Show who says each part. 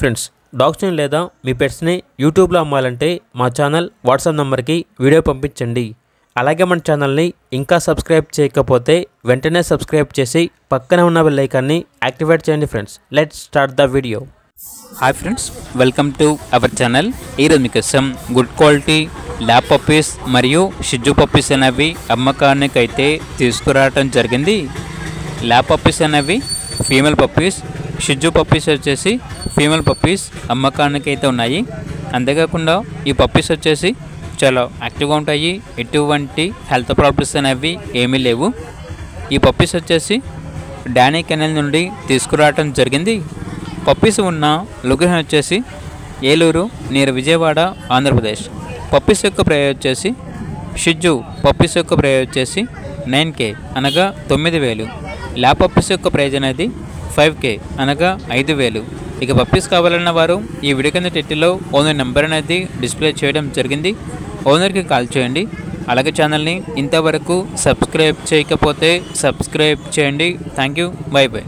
Speaker 1: Friends, డాగ్స్ని లేదా మీ పెట్స్ని యూట్యూబ్లో అమ్మాలంటే మా ఛానల్ వాట్సాప్ నెంబర్కి వీడియో పంపించండి. అలాగే మన ఛానల్ని ఇంకా సబ్స్క్రైబ్ చేయకపోతే వెంటనే సబ్స్క్రైబ్ చేసి పక్కనే ఉన్న బెల్ ఐకాన్ని యాక్టివేట్ చేయండి. Friends, let's start the video.
Speaker 2: Hi friends, welcome to our channel. ఈరోజు మీకోసం గుడ్ క్వాలిటీ ల్యాబ్ పప్పీస్ మరియు షిజ్జు పప్పీస్ అనేవి అమ్మకానికి అయితే తీసుకురావడం జరిగింది. ల్యాబ్ పప్పీస్ అనేవి ఫీమేల్ పప్పీస్, షిజ్జు పప్పీస్ వచ్చేసి ఫీమేల్ పప్పీస్ అమ్మకానికి అయితే ఉన్నాయి. అంతేకాకుండా ఈ పప్పీస్ వచ్చేసి చాలా యాక్టివ్గా ఉంటాయి, ఎటువంటి హెల్త్ ప్రాబ్లమ్స్ అనేవి ఏమీ లేవు. ఈ పప్పీస్ వచ్చేసి డానీ కెనల్ నుండి తీసుకురావడం జరిగింది. పప్పీస్ ఉన్న లొకేషన్ వచ్చేసి ఏలూరు నియర్ విజయవాడ, ఆంధ్రప్రదేశ్. పప్పీస్ యొక్క ప్రైస్ వచ్చేసి షిజ్జు పప్పీస్ యొక్క ప్రైస్ వచ్చేసి 9K అనగా 9,000. ల్యాబ్ పప్పీస్ యొక్క ప్రైజ్ అనేది 5K అనగా 5,000. ఇక పప్పీస్ కావాలన్న వారు ఈ వీడియో కింద టైటిల్లో ఓనర్ నెంబర్ అనేది డిస్ప్లే చేయడం జరిగింది. ఓనర్కి కాల్ చేయండి. అలాగే ఛానల్ని ఇంతవరకు సబ్స్క్రైబ్ చేయకపోతే సబ్స్క్రైబ్ చేయండి. Thank you, by by.